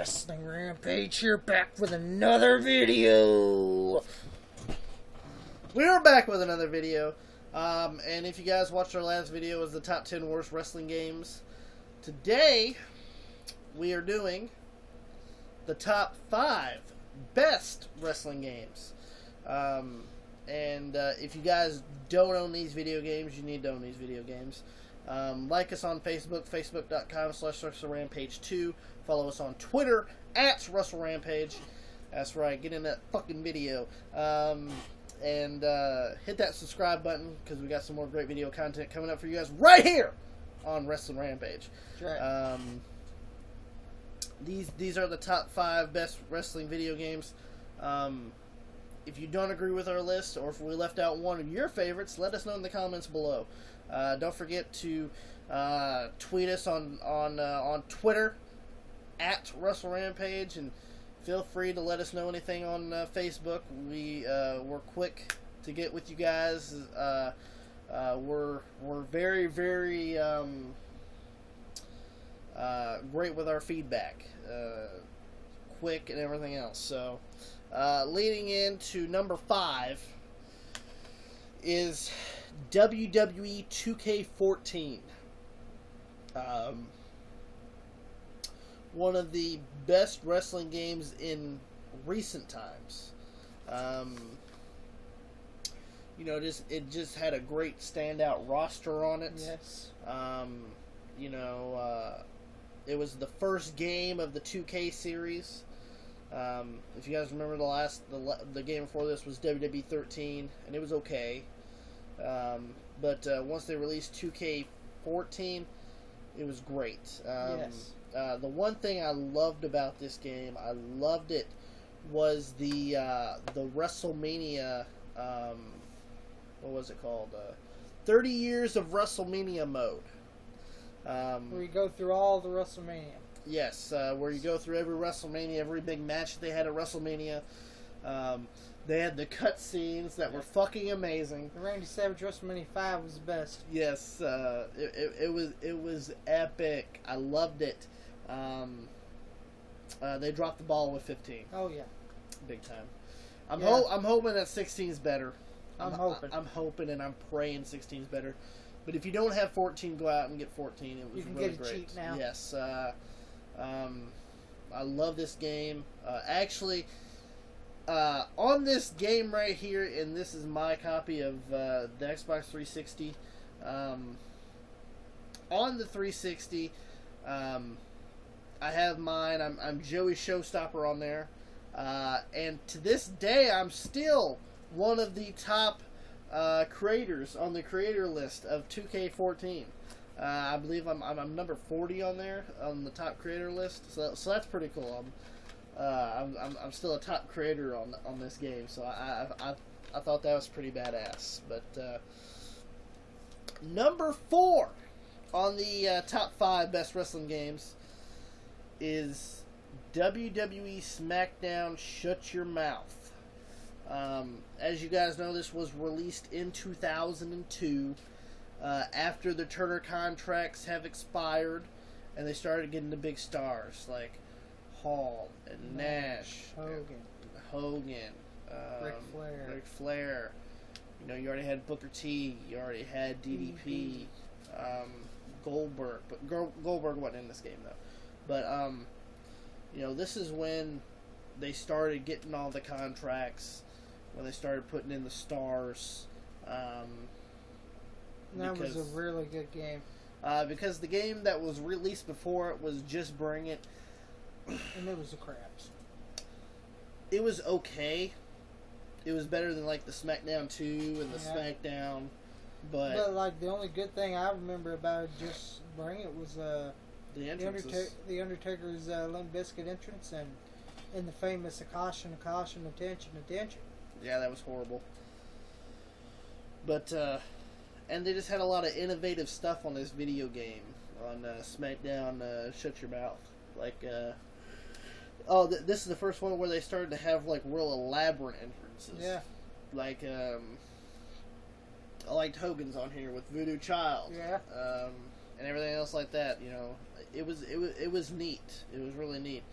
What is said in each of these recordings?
Wrestling Rampage here, back with another video. We're back with another video. And if you guys watched our last video, it was the top 10 worst wrestling games. Today, we are doing the top 5 best wrestling games. If you guys don't own these video games, you need to own these video games. Like us on Facebook, facebook.com/WrestleRampage2. Follow us on Twitter, @WrestleRampage. That's right, get in that fucking video. Hit that subscribe button, because we got some more great video content coming up for you guys right here on Wrestling Rampage. That's right. These are the top 5 best wrestling video games. If you don't agree with our list, or if we left out one of your favorites, let us know in the comments below. Don't forget to tweet us on Twitter @WrestleRampage, and feel free to let us know anything on Facebook. We're quick to get with you guys. We're very, very great with our feedback, quick and everything else. So, leading into number 5 is WWE 2K14. One of the best wrestling games in recent times. It just had a great standout roster on it. Yes. It was the first game of the 2K series. If you guys remember, the game before this was WWE 13, and it was okay. But once they released 2K14, it was great. Yes. The one thing I loved about this game, was the WrestleMania, what was it called? 30 Years of WrestleMania mode. Where you go through all the WrestleMania. Yes, where you go through every WrestleMania, every big match that they had at WrestleMania. They had the cutscenes that were fucking amazing. The Randy Savage WrestleMania 5 was the best. Yes, it was epic. I loved it. They dropped the ball with 15. Oh yeah, big time. I'm hoping that 16's better. I'm hoping and I'm praying 16's better. But if you don't have 14, go out and get 14. It was you can really get it great. cheap now. Yes. I love this game. Actually, on this game right here, and this is my copy of the Xbox 360. On the 360, I have mine. I'm Joey Showstopper on there. And to this day, I'm still one of the top creators on the creator list of 2K14. I believe I'm number 40 on there on the top creator list. So that's pretty cool. I'm still a top creator on this game. So I thought that was pretty badass. But number 4 on the top 5 best wrestling games is WWE Smackdown Shut Your Mouth. As you guys know, this was released in 2002 after the Turner contracts have expired, and they started getting the big stars like Hall and Nash, Hogan, Ric Flair. You already had Booker T. You already had DDP, Goldberg. But Goldberg wasn't in this game though. But this is when they started getting all the contracts, when they started putting in the stars. That was a really good game. Because the game that was released before it was Just Bring It. And it was a craps. It was okay. It was better than like the SmackDown 2 and the SmackDown. But like the only good thing I remember about Just Bring It was the Undertaker's Limp Bizkit entrance and the famous caution, attention. Yeah, that was horrible. But and they just had a lot of innovative stuff on this video game on SmackDown Shut Your Mouth. Like this is the first one where they started to have like real elaborate entrances. Yeah. Like I liked Hogan's on here with Voodoo Child. Yeah. And everything else like that. It was neat. It was really neat.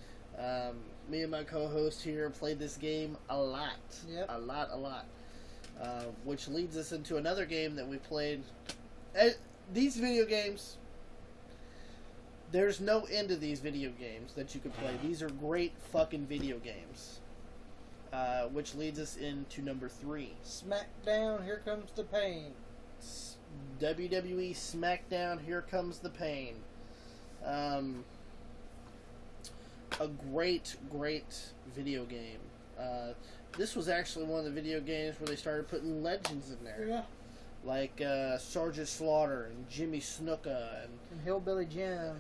Me and my co-host here played this game a lot. Yep. A lot. Which leads us into another game that we played. These video games, there's no end to these video games that you could play. These are great fucking video games. Which leads us into number 3. Smackdown, Here Comes the Pain. WWE Smackdown, Here Comes the Pain. A great video game. This was actually one of the video games where they started putting legends in there. Yeah. Like Sergeant Slaughter and Jimmy Snuka And Hillbilly Jim.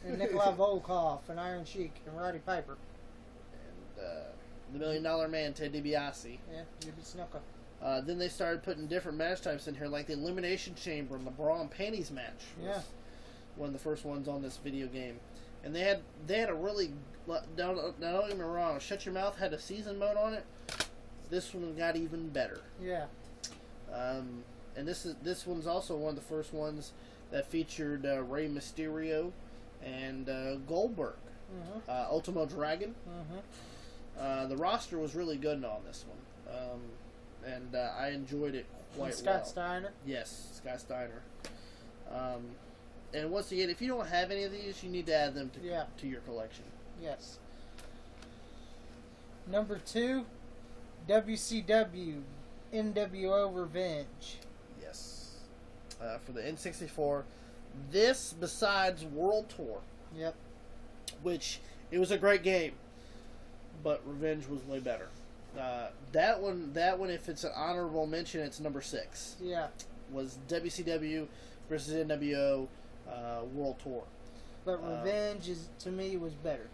And Nikolai Volkov and Iron Sheik and Roddy Piper. And the $1 Million Man, Ted DiBiase. Yeah, Jimmy Snuka. Then they started putting different match types in here, like the Elimination Chamber and the Bra and Panties match. Yeah. One of the first ones on this video game. And they had a really, don't get me wrong, Shut Your Mouth had a season mode on it. This one got even better. Yeah. And this one's also one of the first ones that featured Rey Mysterio and Goldberg. Mm-hmm. Ultimo Dragon. Mm-hmm. The roster was really good on this one. And I enjoyed it quite Scott well. Steiner. Yes, Scott Steiner. And once again, if you don't have any of these, you need to add them to your collection. Yes. Number 2, WCW NWO Revenge. Yes. For the N64. This, besides World Tour. Yep. Which, it was a great game. But Revenge was way better. That one, if it's an honorable mention, it's number 6. Yeah. Was WCW versus NWO World Tour. But Revenge to me was better.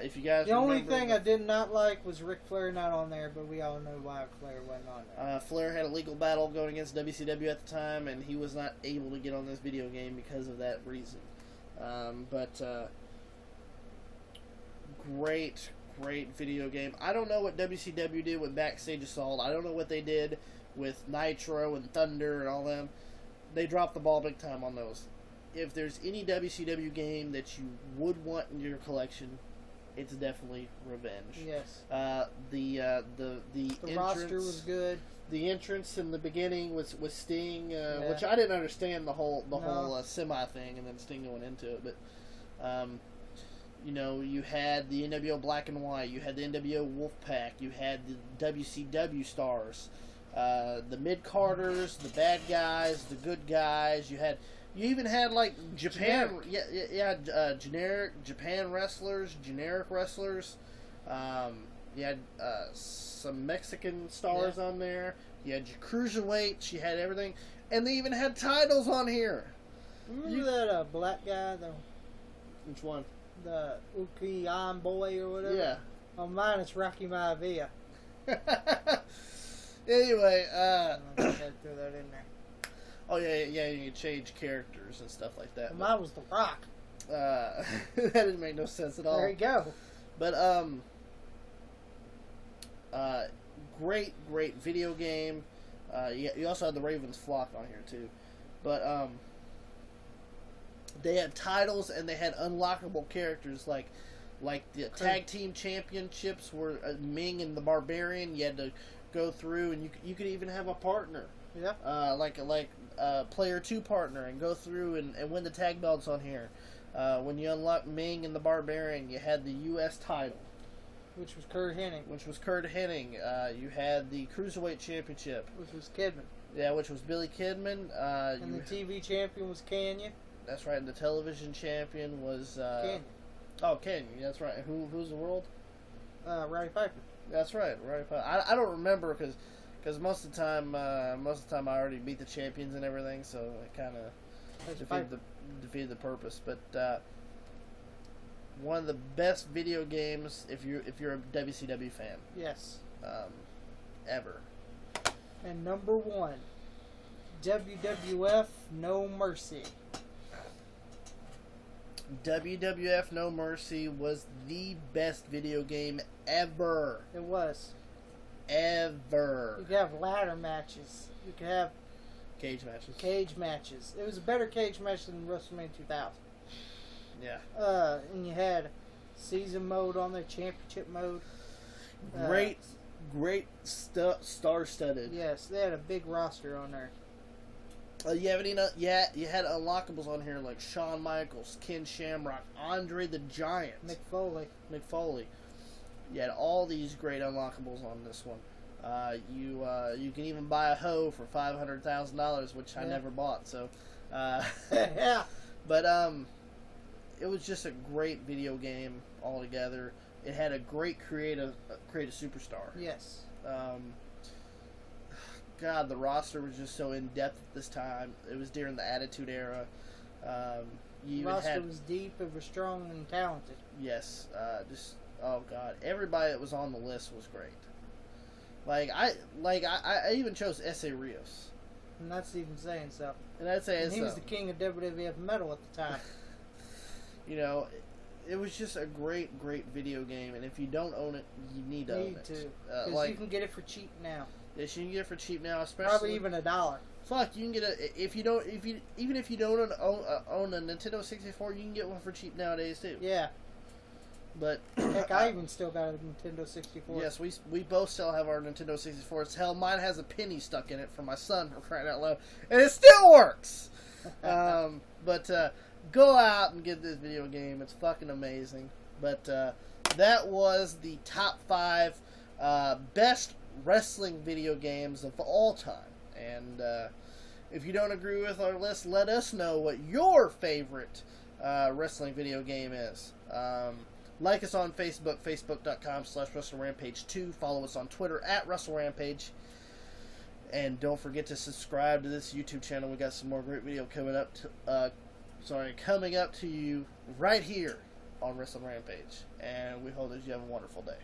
If you guys the only thing I did not like was Ric Flair not on there, but we all know why Flair wasn't on there. Flair had a legal battle going against WCW at the time, and he was not able to get on this video game because of that reason. But great video game. I don't know what WCW did with Backstage Assault. I don't know what they did with Nitro and Thunder and all them. They dropped the ball big time on those. If there's any WCW game that you would want in your collection, it's definitely Revenge. Yes. The entrance, roster was good. The entrance in the beginning was Sting, which I didn't understand the whole semi thing, and then Sting going into it. But you had the NWO Black and White, you had the NWO Wolfpack, you had the WCW stars, the mid Carters, the bad guys, the good guys. You even had like Japan, generic Japan wrestlers, generic wrestlers. You had some Mexican stars on there. You had your cruiserweights. You had everything, and they even had titles on here. Remember that black guy, Which one? The Ukiyan boy or whatever? Yeah. On mine, it's Rocky Maivia. Anyway, I had to throw that in there. Oh yeah, you can change characters and stuff like that. Mine was The Rock. That didn't make no sense at all. There you go. But great video game. You also had the Ravens Flock on here too, but they had titles and they had unlockable characters like the tag team championships were Ming and the Barbarian. You had to go through and you could even have a partner. Yeah. Like player 2 partner and go through and win the tag belts on here. When you unlock Ming and the Barbarian, you had the U.S. title, which was Kurt Hennig. You had the Cruiserweight Championship, which was Kidman. Yeah, which was Billy Kidman. And the TV champion was Canyon. That's right. And the television champion was Canyon. Oh, Canyon. That's right. Who's the world? Roddy Piper. That's right. Roddy Piper. I don't remember because most of the time I already beat the champions and everything, so it kind of defeated the purpose. But one of the best video games if you're a WCW fan. Yes. Ever. And number 1, WWF No Mercy. WWF No Mercy was the best video game ever. It was. Ever. You could have ladder matches. You could have cage matches. It was a better cage match than WrestleMania 2000. Yeah. And you had season mode on there, championship mode. Great star-studded. Yes, they had a big roster on there. You had unlockables on here like Shawn Michaels, Ken Shamrock, Andre the Giant, Mick Foley. You had all these great unlockables on this one. You can even buy a hoe for $500,000, which I never bought. So, Yeah. But it was just a great video game altogether. It had a great creative superstar. Yes. God, the roster was just so in depth at this time. It was during the Attitude Era. The roster was deep. It was strong and talented. Yes. Oh God, everybody that was on the list was great. I even chose S.A. Rios. And that's even saying something. And I'd say he was the king of WWF metal at the time. You know, it was just a great video game, and if you don't own it, you need to own it. Because you can get it for cheap now. Yes, you can get it for cheap now, especially probably even $1. Fuck, you can get if you don't own a Nintendo 64, you can get one for cheap nowadays too. Yeah. But heck, I even still got a Nintendo 64. Yes, we both still have our Nintendo 64s. Hell, mine has a penny stuck in it for my son, for crying out loud, and it still works. But go out and get this video game. It's fucking amazing. But that was the top 5 best wrestling video games of all time. And if you don't agree with our list, let us know what your favorite wrestling video game is. Like us on Facebook, facebook.com/WrestleRampage2. Follow us on Twitter @WrestleRampage. And don't forget to subscribe to this YouTube channel. We got some more great video coming up to you right here on Wrestle Rampage. And we hope that you have a wonderful day.